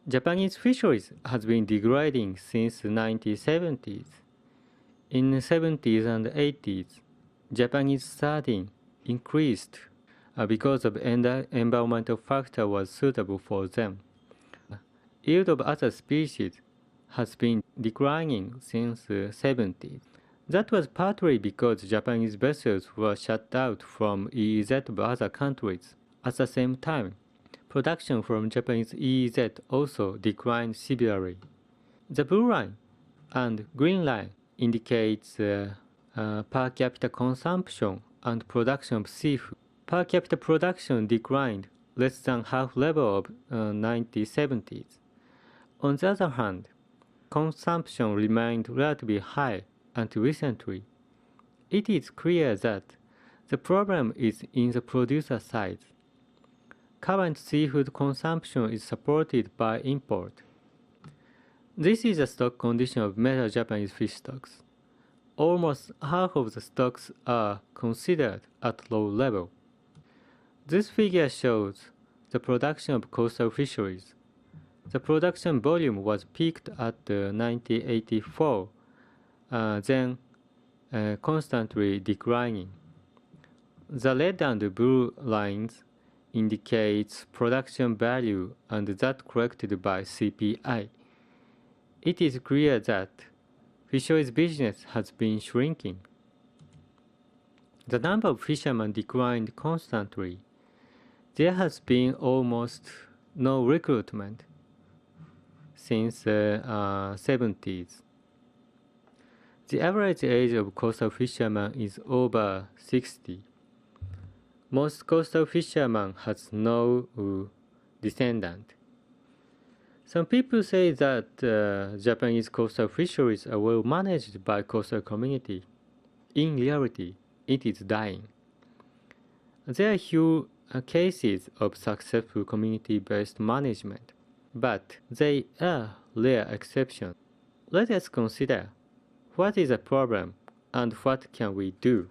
Japanese fisheries has been degrading since the 1970s. In the 70s and 80s, Japanese sardine increased because of environmental factor was suitable for them. Yield of other species has been declining since the 70s. That was partly because Japanese vessels were shut out from EEZ by other countries. At the same time, production from Japanese EEZ also declined severely. The blue line and green line indicates per capita consumption and production of seafood. Per capita production declined less than half level of 1970s. On the other hand, consumption remained relatively high until recently. It is clear that the problem is in the producer side. Current seafood consumption is supported by import. This is the stock condition of major Japanese fish stocks. Almost half of the stocks are considered at low level. This figure shows the production of coastal fisheries. The production volume was peaked at 1984, then constantly declining. The red and blue lines indicates production value and that corrected by CPI. It is clear that fisheries business has been shrinking. The number of fishermen declined constantly. There has been almost no recruitment since the 70s. The average age of coastal fishermen is over 60. Most coastal fishermen has no descendant. Some people say that Japanese coastal fisheries are well managed by coastal community. In reality, it is dying. There are few cases of successful community-based management, but they are rare exceptions. Let us consider what is the problem and what can we do.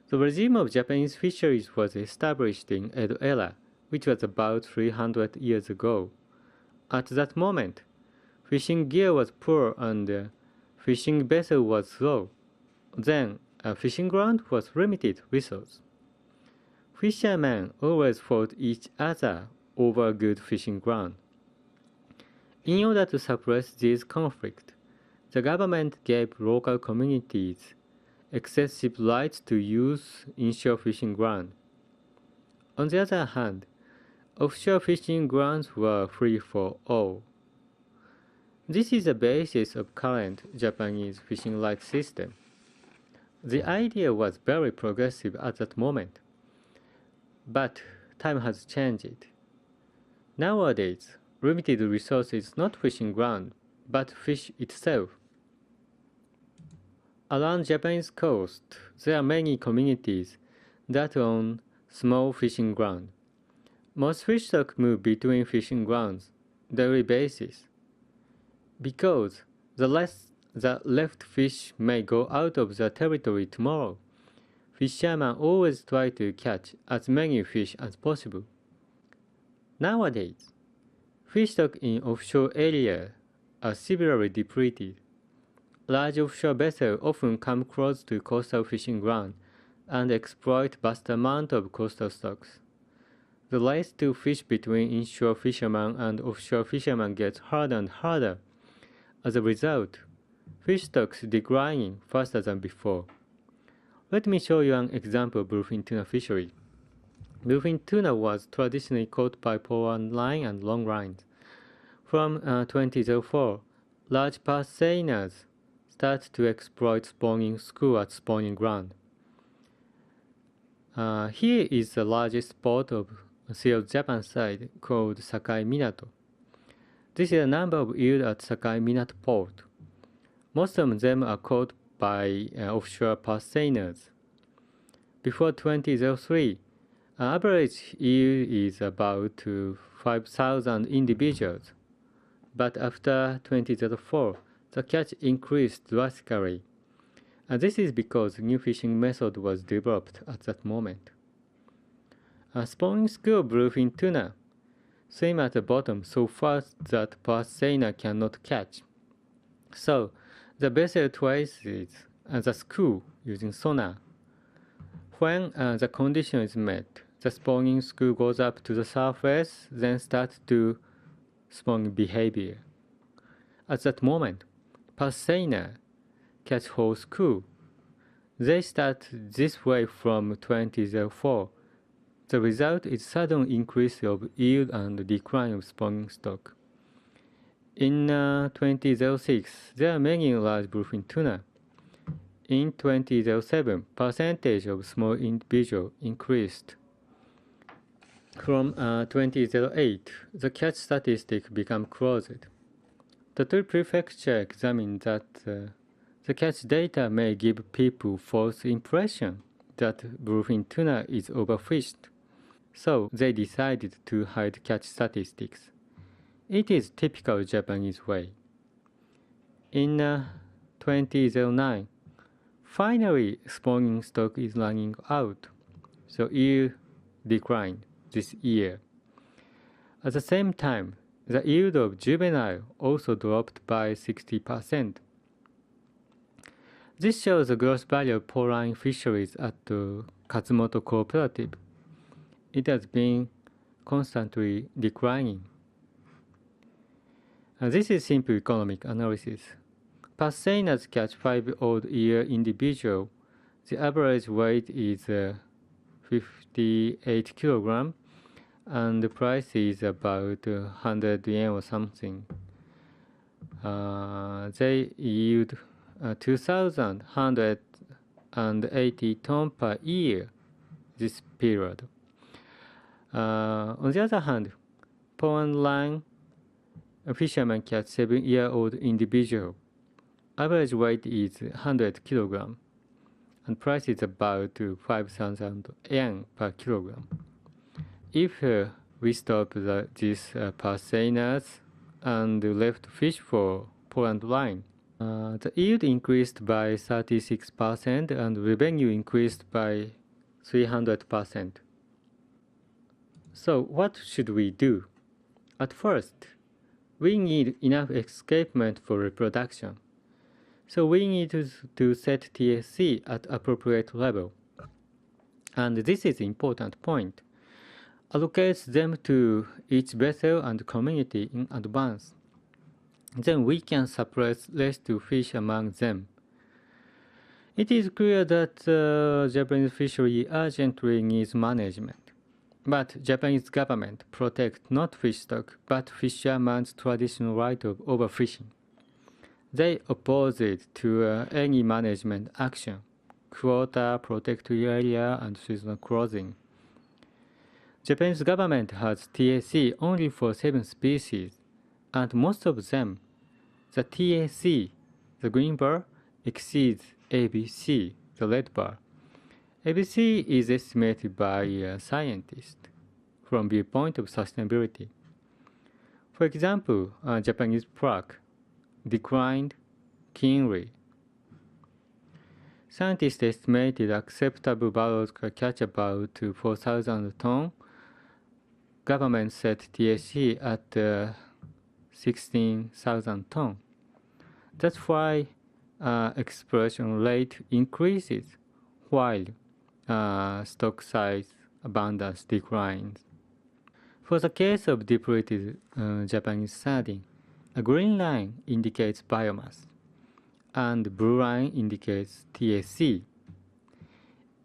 The regime of Japanese fisheries was established in Edo era, which was about 300 years ago. At that moment, fishing gear was poor and fishing vessel was slow. Then, fishing ground was limited resource. Fishermen always fought each other over good fishing ground. In order to suppress these conflicts, the government gave local communities excessive rights to use inshore fishing ground. On the other hand, offshore fishing grounds were free for all. This is the basis of current Japanese fishing rights system. The idea was very progressive at that moment, but time has changed. Nowadays, limited resource is not fishing ground, but fish itself. Around Japanese coast, there are many communities that own small fishing ground. Most fish stock move between fishing grounds daily basis. Because the left fish may go out of the territory tomorrow, fishermen always try to catch as many fish as possible. Nowadays, fish stock in offshore areas are severely depleted. Large offshore vessels often come close to coastal fishing ground and exploit vast amount of coastal stocks. The race to fish between inshore fishermen and offshore fishermen gets harder and harder. As a result, fish stocks declining faster than before. Let me show you an example of bluefin tuna fishery. Bluefin tuna was traditionally caught by polar line and long lines. From 2004, large purseaners start to exploit spawning school at spawning ground. Here is the largest spot of Sea of Japan side called Sakai Minato. This is the number of yield at Sakai Minato port. Most of them are caught by offshore purseaners. Before 2003, average yield is about 5,000 individuals. But after 2004, the catch increased drastically. And this is because new fishing method was developed at that moment. Spawning school bluefin tuna swim at the bottom so fast that past sailor cannot catch. So the vessel traces the school using sonar. When the condition is met, the spawning school goes up to the surface, then starts to spawn behavior. At that moment, past sailor catch whole school. They start this way from 2004. The result is sudden increase of yield and decline of spawning stock. In 2006, there are many large bluefin tuna. In 2007, percentage of small individual increased. From 2008, the catch statistic became closed. The two prefecture examined that the catch data may give people false impression that bluefin tuna is overfished. So they decided to hide catch statistics. It is typical Japanese way. In 2009, finally spawning stock is running out, so yield declined this year. At the same time, the yield of juvenile also dropped by 60%. This shows the gross value of pooline fisheries at the Katsumoto Cooperative. It has been constantly declining. This is simple economic analysis. Past sailors catch 5-odd-year individual. The average weight is 58 kilogram, and the price is about 100 yen or something. They yield 2,180 tons per year this period. On the other hand, pond line fishermen catch 7-year-old individual. Average weight is 100 kilogram, and price is about 5,000 yen per kilogram. If we stop these past sailors and left fish for pond line, the yield increased by 36% and revenue increased by 300%. So what should we do? At first, we need enough escapement for reproduction. So we need to set TSC at appropriate level. And this is important point. Allocate them to each vessel and community in advance. Then we can suppress rescue fish among them. It is clear that Japanese fishery urgently needs management. But Japanese government protects not fish stock, but fishermen's traditional right of overfishing. They oppose it to any management action, quota, protected area, and seasonal closing. Japanese government has TAC only for 7 species, and most of them, the TAC, the green bar, exceeds ABC, the red bar. ABC is estimated by scientists from viewpoint of sustainability. For example, Japanese pork declined keenly. Scientists estimated acceptable barrels could catch about 4,000 tons. Government set TSC at 16,000 tons. That's why exploration rate increases while stock size abundance declines. For the case of depleted Japanese sardine, a green line indicates biomass, and blue line indicates TSC.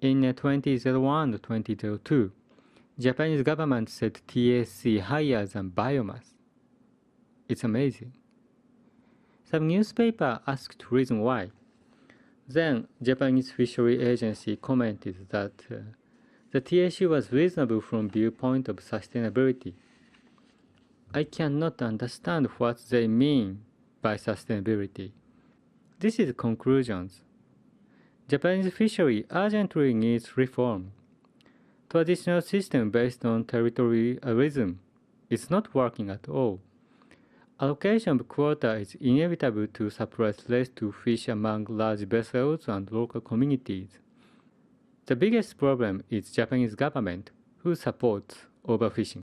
In 2001-2002, Japanese government set TSC higher than biomass. It's amazing. Some newspaper asked reason why. Then Japanese Fishery Agency commented that the TSC was reasonable from viewpoint of sustainability. I cannot understand what they mean by sustainability. This is conclusions. Japanese fishery urgently needs reform. Traditional system based on territorialism is not working at all. Allocation of quota is inevitable to suppress rescue fish among large vessels and local communities. The biggest problem is Japanese government, who supports overfishing.